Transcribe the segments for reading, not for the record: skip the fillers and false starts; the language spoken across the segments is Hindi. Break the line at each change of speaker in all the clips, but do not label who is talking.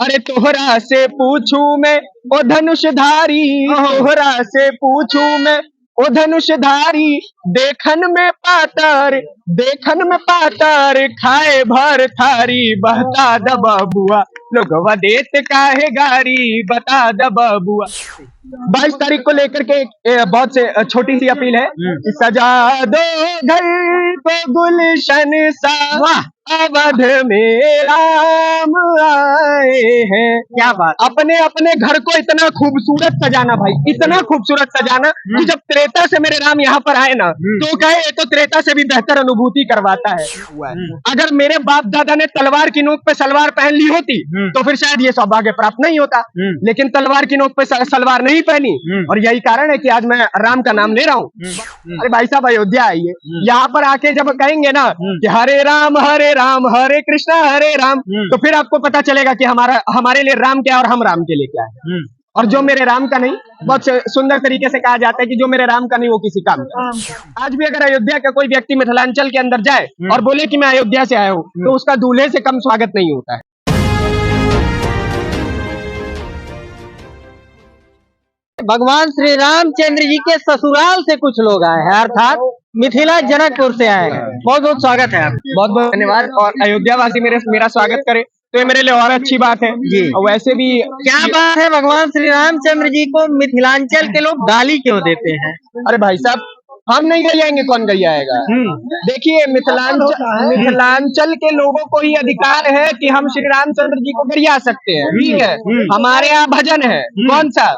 अरे तोहरा से पूछूं मैं ओ धनुषधारी, तोहरा से पूछूं मैं ओ धनुषधारी, देखन में पातर खाए भर थारी, बहता द बबुआ लोगवा देत काहे गारी, बता द बबुआ। 22 तारीख को लेकर के बहुत से छोटी सी अपील है कि सजा दो घर को गुलशन सा, अवध में राम आए हैं। क्या बात, अपने अपने घर को इतना खूबसूरत सजाना भाई, इतना खूबसूरत सजाना कि जब त्रेता से मेरे राम यहाँ पर आए ना तो कहे ये तो त्रेता से भी बेहतर अनुभूति करवाता है। अगर मेरे बाप दादा ने तलवार की नोक पे सलवार पहन ली होती तो फिर शायद ये सौभाग्य प्राप्त नहीं होता, लेकिन तलवार की नोक पे सलवार नहीं पहनी और यही कारण है कि आज मैं राम का नाम ले रहा हूँ। अरे भाई साहब अयोध्या आइए, यहाँ पर आके जब कहेंगे ना कि हरे राम हरे कृष्णा हरे राम, तो फिर आपको पता चलेगा कि हमारे लिए राम क्या है और हम राम के लिए क्या है। और जो मेरे राम का नहीं, बहुत सुंदर तरीके से कहा जाता है कि जो मेरे राम का नहीं वो किसी काम का। आज भी अगर अयोध्या का कोई व्यक्ति मिथिलांचल के अंदर जाए और बोले कि मैं अयोध्या से आया हूँ तो उसका दूल्हे से कम स्वागत नहीं होता है।
भगवान श्री रामचंद्र जी के ससुराल से कुछ लोग आए हैं, अर्थात मिथिला जनकपुर से आए हैं। बहुत बहुत स्वागत है,
बहुत बहुत धन्यवाद। और अयोध्या वासी मेरा स्वागत करे तो ये मेरे लिए और अच्छी बात है जी। और वैसे भी
क्या बात है, भगवान श्री रामचंद्र जी को मिथिलांचल के लोग गाली क्यों देते हैं?
अरे भाई साहब हम नहीं गरियाएंगे, कौन गरियाएगा? देखिए मिथिलांचल के लोगों को ही अधिकार है कि हम श्री रामचंद्र जी को गरिया सकते हैं, ठीक है। हमारे यहाँ भजन है, कौन सा?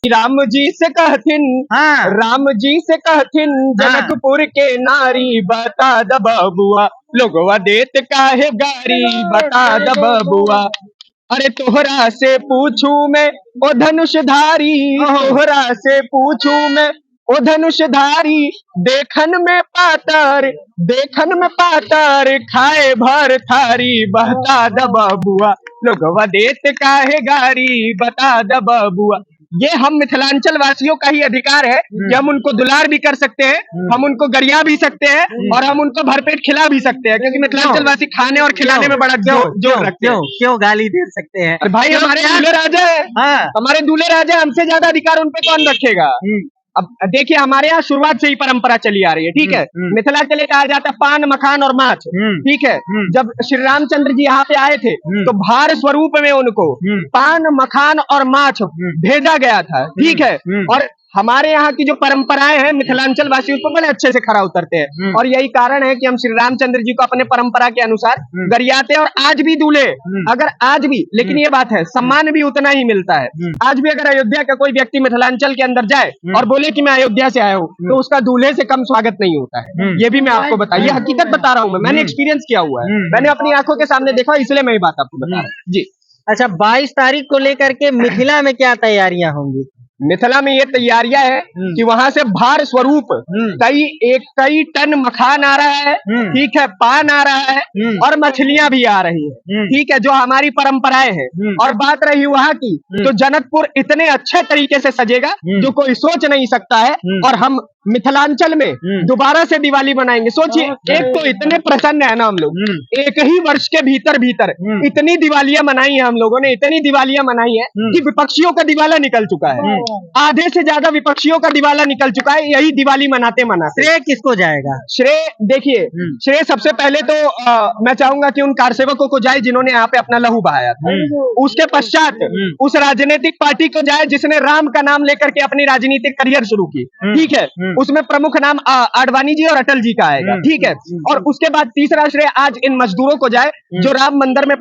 राम जी से कहथिन, राम जी से कहथिन जनकपुर के नारी, बता द बबुआ लोगवा देत काहे गारी, बता द बबुआ। अरे तोहरा से पूछूं मैं ओ धनुषधारी, तोहरा से पूछूं मैं ओ धनुषधारी, देखन में पातर खाए भर थारी, बहता द बबुआ लोगवा देत काहे गारी, बता द बबुआ। ये हम मिथिलांचल वासियों का ही अधिकार है कि हम उनको दुलार भी कर सकते हैं, हम उनको गरिया भी सकते हैं और हम उनको भरपेट खिला भी सकते हैं, क्योंकि मिथिलांचल वासी खाने और खिलाने में बड़ा जोर रखते हैं।
क्यों गाली दे सकते हैं?
भाई हमारे दूल्हे राजा है, हमारे दूल्हे राजा, हमसे ज्यादा अधिकार उन पे कौन रखेगा? अब देखिए हमारे यहाँ शुरुआत से ही परंपरा चली आ रही है, ठीक है। मिथिला के लिए कहा जाता है पान मखान और माछ, ठीक है। जब श्री रामचंद्र जी यहाँ पे आए थे तो भार स्वरूप में उनको पान मखान और माछ भेजा गया था, ठीक है। और हमारे यहाँ की जो परंपराएं हैं मिथिलांचल वासी उसको बड़े अच्छे से खरा उतरते हैं और यही कारण है कि हम श्री रामचंद्र जी को अपने परंपरा के अनुसार गरियाते हैं। और आज भी दूल्हे अगर आज भी, लेकिन ये बात है सम्मान भी उतना ही मिलता है। आज भी अगर अयोध्या का कोई व्यक्ति मिथिलांचल के अंदर जाए और बोले कि मैं अयोध्या से आया हूँ तो उसका दूल्हे से कम स्वागत नहीं होता है। ये भी मैं आपको बताया, ये हकीकत बता रहा हूँ, मैंने एक्सपीरियंस किया हुआ है, मैंने अपनी आंखों के सामने देखा, इसलिए मैं ये बात आपको बता रहा हूँ जी।
अच्छा, 22 तारीख को लेकर के मिथिला में क्या तैयारियां होंगी?
मिथिला में ये तैयारियां है कि वहां से भार स्वरूप कई टन मखान आ रहा है, ठीक है, पान आ रहा है और मछलियां भी आ रही है, ठीक है, जो हमारी परंपराएं हैं। और बात रही वहां की तो जनकपुर इतने अच्छे तरीके से सजेगा जो कोई सोच नहीं सकता है। और हम मिथिलांचल में दोबारा से दिवाली मनाएंगे। सोचिए, एक तो इतने प्रसन्न है ना हम लोग, एक ही वर्ष के भीतर इतनी दिवालियां मनाई है हम लोगों ने, इतनी दिवालियां मनाई है कि विपक्षियों का दिवाला निकल चुका है, आधे से ज्यादा विपक्षियों का दिवाला निकल चुका है। यही दिवाली मनाते श्रेय किसको जाएगा? श्रेय देखिए, श्रेय सबसे पहले तो मैं चाहूंगा कि उन कारसेवकों को जाए जिन्होंने यहाँ पे अपना लहू बहाया था। उसके पश्चात उस राजनीतिक पार्टी को जाए जिसने राम का नाम लेकर के अपनी राजनीतिक करियर शुरू की, ठीक है। उसमें प्रमुख नाम आडवाणी जी और अटल जी का आएगा, ठीक है। और उसके बाद तीसरा श्रेय आज इन मजदूरों को जाए जो राम मंदिर में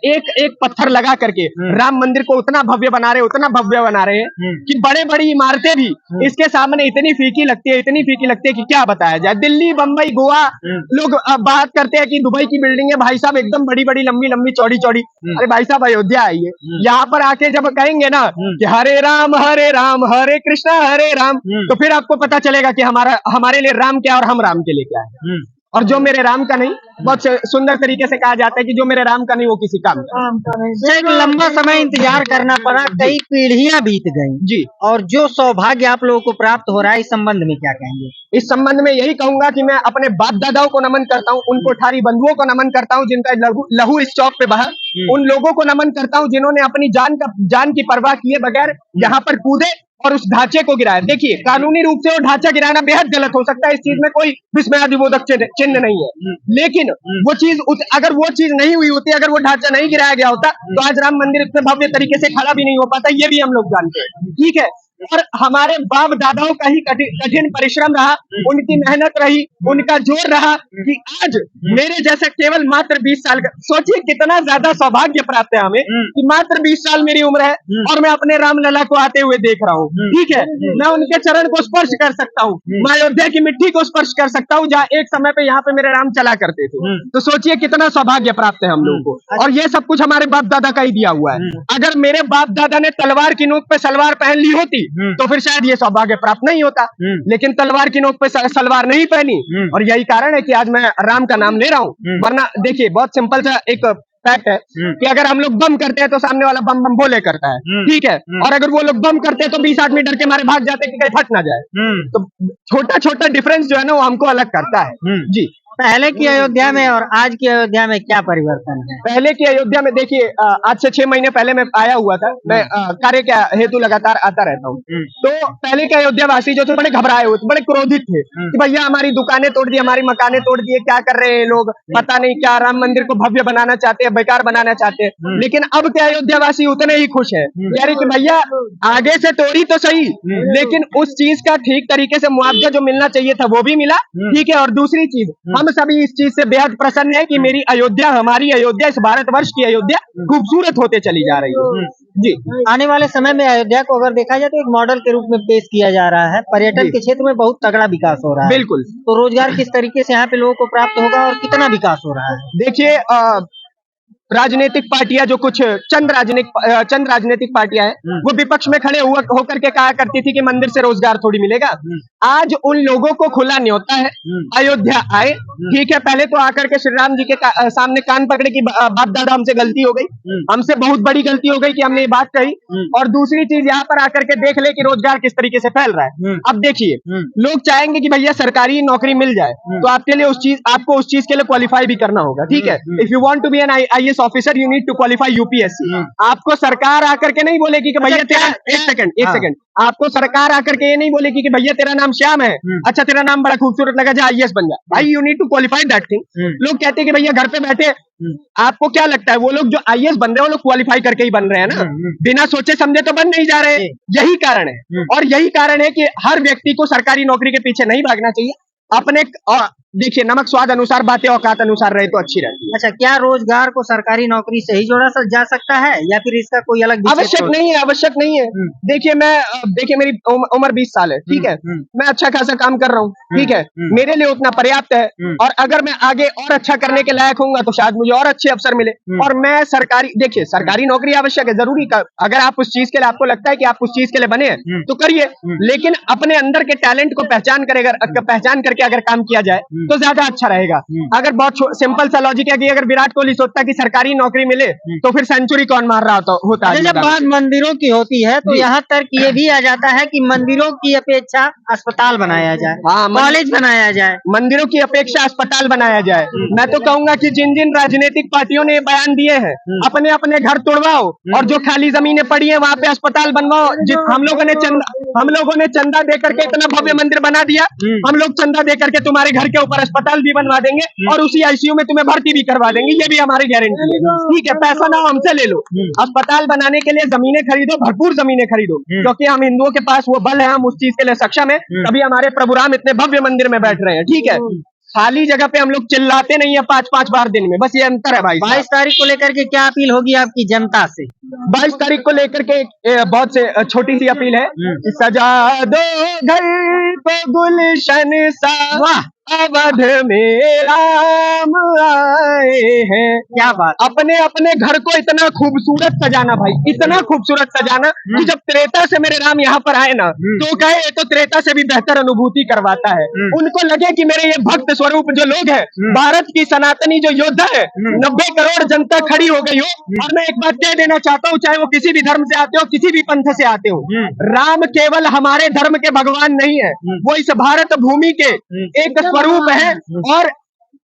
एक एक पत्थर लगा करके राम मंदिर को उतना भव्य बना रहे हैं कि बड़े बड़ी इमारतें भी इसके सामने इतनी फीकी लगती है कि क्या बताया जाए। दिल्ली, बंबई, गोवा लोग बात करते हैं कि दुबई की बिल्डिंग है, भाई साहब एकदम बड़ी बड़ी लंबी चौड़ी। अरे भाई साहब अयोध्या आइए, यहाँ पर आके जब कहेंगे ना कि हरे राम हरे कृष्णा हरे राम, तो फिर आपको पता चलेगा कि हमारे लिए राम क्या और हम राम के लिए क्या है। और जो मेरे राम का नहीं, बहुत सुंदर तरीके से कहा जाता है कि जो मेरे राम का नहीं वो किसी काम का।
एक लंबा समय इंतजार करना पड़ा, कई पीढ़ियां बीत गई
जी।
और जो सौभाग्य आप लोगों को प्राप्त हो रहा है, इस संबंध में क्या कहेंगे?
इस संबंध में यही कहूंगा कि मैं अपने बाप दादाओं को नमन करता हूँ, उन कोठारी बंधुओं को नमन करता हूँ जिनका लहू इस चौक पे बहा, उन लोगों को नमन करता हूँ जिन्होंने अपनी जान की परवाह किए बगैर यहाँ पर कूदे और उस ढांचे को गिराया। देखिए, कानूनी रूप से वो ढांचा गिराना बेहद गलत हो सकता है, इस चीज में कोई विस्मयादिबोधक चिन्ह नहीं है, लेकिन वो चीज अगर वो चीज नहीं हुई होती, अगर वो ढांचा नहीं गिराया गया होता, तो आज राम मंदिर इतने भव्य तरीके से खड़ा भी नहीं हो पाता, ये भी हम लोग जानते हैं। ठीक है, और हमारे बाप दादाओं का ही कठिन परिश्रम रहा, उनकी मेहनत रही, उनका जोर रहा कि आज मेरे जैसा केवल मात्र 20 साल का, सोचिए कितना ज्यादा सौभाग्य प्राप्त है हमें कि मात्र 20 साल मेरी उम्र है और मैं अपने रामलला को आते हुए देख रहा हूँ। ठीक है, मैं उनके चरण को स्पर्श कर सकता हूँ, मैं अयोध्या की मिट्टी को स्पर्श कर सकता हूँ जहाँ एक समय पे यहाँ पे मेरे राम चला करते थे। तो सोचिए कितना सौभाग्य प्राप्त है हम लोगों को, और ये सब कुछ हमारे बाप दादा का ही दिया हुआ है। अगर मेरे बाप दादा ने तलवार की नोक पे सलवार पहन ली होती तो फिर शायद ये सौभाग्य प्राप्त नहीं होता, लेकिन तलवार की नोक पे सलवार नहीं पहनी, और यही कारण है कि आज मैं राम का नाम ले रहा हूँ। वरना देखिए, बहुत सिंपल सा एक फैक्ट है कि अगर हम लोग बम करते हैं तो सामने वाला बम बम बोले करता है, ठीक है, और अगर वो लोग बम करते हैं तो 20 आदमी डर के मारे भाग जाते हैं कि कहीं फट ना जाए। तो छोटा छोटा डिफरेंस जो है ना वो हमको अलग करता है। जी।
पहले की अयोध्या में और आज की अयोध्या में क्या परिवर्तन है?
पहले की अयोध्या में देखिए, आज से 6 महीने पहले मैं आया हुआ था, मैं कार्य के हेतु लगातार आता रहता हूँ। तो पहले के अयोध्या वासी जो थे बड़े घबराए हुए थे, बड़े क्रोधित थे कि भैया हमारी दुकानें तोड़ दी, हमारी मकानें तोड़ दिए, क्या कर रहे हैं लोग, पता नहीं क्या राम मंदिर को भव्य बनाना चाहते हैं, बेकार बनाना चाहते हैं। लेकिन अब के अयोध्या वासी उतने ही खुश है, कह रहे कि भैया आगे से तोड़ी तो सही, लेकिन उस चीज का ठीक तरीके से मुआवजा जो मिलना चाहिए था वो भी मिला। ठीक है, और दूसरी चीज, हम सभी इस चीज से बेहद प्रसन्न है कि मेरी अयोध्या, हमारी अयोध्या, इस भारतवर्ष की अयोध्या खूबसूरत होते चली जा रही है। जी।
आने वाले समय में अयोध्या को अगर देखा जाए तो एक मॉडल के रूप में पेश किया जा रहा है, पर्यटन के क्षेत्र में बहुत तगड़ा विकास हो रहा है।
बिल्कुल।
तो रोजगार किस तरीके से यहाँ पे लोगों को प्राप्त होगा और कितना विकास हो रहा है?
देखिए, राजनीतिक पार्टियां जो कुछ चंद राजनीतिक पार्टियां हैं वो विपक्ष में खड़े होकर के कहा करती थी कि मंदिर से रोजगार थोड़ी मिलेगा। आज उन लोगों को खुला न्योता है, अयोध्या आए। ठीक है, पहले तो आकर के श्री राम जी के सामने कान पकड़े कि बाप दादा हमसे गलती हो गई, हमसे बहुत बड़ी गलती हो गई कि हमने ये बात कही, और दूसरी चीज यहाँ पर आकर के देख ले कि रोजगार किस तरीके से फैल रहा है। अब देखिए, लोग चाहेंगे कि भैया सरकारी नौकरी मिल जाए, तो आपके लिए आपको उस चीज के लिए क्वालिफाई भी करना होगा। ठीक है, if you want to be an IAS officer you need to qualify UPSC. आपको सरकार आकर के नहीं बोलेगी कि भैया तेरा एक सेकंड, आपको सरकार आकर के ये नहीं बोलेगी कि भैया तेरा नाम श्याम है, अच्छा तेरा नाम बड़ा खूबसूरत लगा, जा IAS बन जा। भाई you need to qualify that thing. लोग कहते हैं कि भैया घर पे बैठे, आपको क्या लगता है वो लोग जो IAS बन रहे हैं वो लोग क्वालिफाई करके ही बन रहे हैं ना, बिना सोचे समझे तो बन नहीं जा रहे। यही कारण है, और यही कारण है कि हर व्यक्ति को सरकारी नौकरी के पीछे नहीं भागना चाहिए। अपने देखिए, नमक स्वाद अनुसार, बातें औकात अनुसार रहे तो अच्छी रहती है।
अच्छा, क्या रोजगार को सरकारी नौकरी से ही जोड़ा जा सकता है या फिर इसका कोई अलग?
आवश्यक नहीं है, आवश्यक नहीं है। देखिए, मेरी उम्र 20 साल है, ठीक है, मैं अच्छा खासा काम कर रहा हूँ, ठीक है, मेरे लिए उतना पर्याप्त है, और अगर मैं आगे और अच्छा करने के लायक होऊंगा तो शायद मुझे और अच्छे अवसर मिले। और मैं देखिए, सरकारी नौकरी आवश्यक है, जरूरी का, अगर आप उस चीज के लिए, आपको लगता है कि आप उस चीज के लिए बने हैं तो करिए, लेकिन अपने अंदर के टैलेंट को पहचान करके अगर काम किया जाए तो ज्यादा अच्छा रहेगा। अगर बहुत सिंपल सा लॉजिक है कि अगर विराट कोहली सोचता है कि सरकारी नौकरी मिले तो फिर सेंचुरी कौन मार रहा होता है।
जब बात मंदिरों की होती है तो यहाँ तक ये भी आ जाता है कि मंदिरों की अपेक्षा अस्पताल बनाया जाए, कॉलेज बनाया जाए,
मंदिरों की अपेक्षा अस्पताल बनाया जाए। मैं तो कहूंगा कि जिन जिन राजनीतिक पार्टियों ने बयान दिए हैं, अपने अपने घर तोड़वाओ और जो खाली जमीनें पड़ी है वहाँ पे अस्पताल बनवाओ। हम लोगों ने चंदा दे करके इतना भव्य मंदिर बना दिया, हम लोग चंदा दे करके तुम्हारे घर के ऊपर अस्पताल भी बनवा देंगे और उसी ICU में तुम्हें भर्ती भी करवा देंगे, ये भी हमारी गारंटी है। ठीक है, पैसा ना हमसे ले लो, अस्पताल बनाने के लिए जमीनें खरीदो, भरपूर जमीनें खरीदो, क्योंकि हम हिंदुओं के पास वो बल है, हम उस चीज के लिए सक्षम है, तभी हमारे प्रभु राम इतने भव्य मंदिर में बैठ रहे हैं। ठीक है, खाली जगह पे हम लोग चिल्लाते नहीं है 5-5 बार दिन में, बस ये अंतर है भाई।
22 तारीख को लेकर के क्या अपील होगी आपकी जनता से?
22 तारीख को लेकर के बहुत से छोटी सी अपील है कि सजा दो घर को गुलशन सा, अवध में राम आए हैं।
क्या बात।
अपने अपने घर को इतना खूबसूरत सजाना भाई, इतना खूबसूरत सजाना कि जब त्रेता से मेरे राम यहाँ पर आए ना तो कहे ये तो त्रेता से भी बेहतर अनुभूति करवाता है। उनको लगे कि मेरे ये भक्त स्वरूप जो लोग हैं, भारत की सनातनी जो योद्धा है, 90 करोड़ जनता खड़ी हो गई हो। और मैं एक बात कह देना चाहता हूँ, चाहे वो किसी भी धर्म से आते हो, किसी भी पंथ से आते हो, राम केवल हमारे धर्म के भगवान नहीं है, वो इस भारत भूमि के एक स्वरूप है। और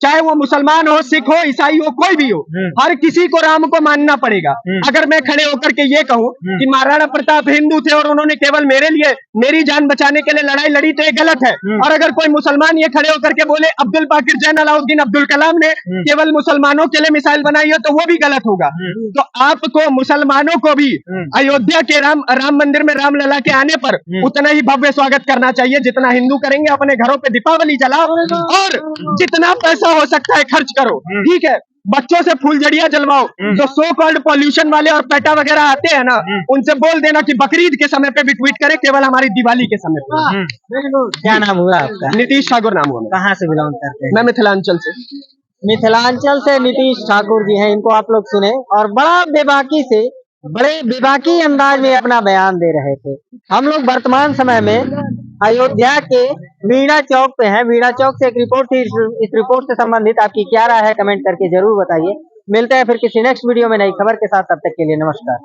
चाहे वो मुसलमान हो, सिख हो, ईसाई हो, कोई भी हो, हर किसी को राम को मानना पड़ेगा। अगर मैं खड़े होकर के ये कहूँ कि महाराणा प्रताप हिंदू थे और उन्होंने केवल मेरे लिए, मेरी जान बचाने के लिए लड़ाई लड़ी, तो ये गलत है। और अगर कोई मुसलमान ये खड़े होकर के बोले अब्दुल बाकिर जैन अलाउद्दीन अब्दुल कलाम ने केवल मुसलमानों के लिए मिसाइल बनाई है, तो वो भी गलत होगा। तो आपको मुसलमानों को भी अयोध्या के राम मंदिर में रामलला के आने पर उतना ही भव्य स्वागत करना चाहिए जितना हिंदू करेंगे। अपने घरों पे दीपावली जलाओ और जितना पैसा हो सकता है खर्च करो, ठीक है। बच्चों से फुलझड़ियां जलवाओ। जो सो कॉल्ड पॉल्यूशन वाले और पेटा वगैरह आते हैं ना, उनसे बोल देना कि बकरीद के समय पे भी ट्वीट करें, केवल हमारी दिवाली के समय पे।
क्या नाम हुआ आपका?
नीतीश ठाकुर नाम हुआ।
कहाँ से बिलोंग करते हैं?
मैं मिथिलांचल से।
मिथिलांचल से नीतीश ठाकुर जी हैं, इनको आप लोग सुने और बड़े बेबाकी अंदाज में अपना बयान दे रहे थे। हम लोग वर्तमान समय में अयोध्या के मीणा चौक पे हैं। मीणा चौक से एक रिपोर्ट थी, इस रिपोर्ट से संबंधित आपकी क्या राय है कमेंट करके जरूर बताइए। मिलते हैं फिर किसी नेक्स्ट वीडियो में नई खबर के साथ, तब तक के लिए नमस्कार।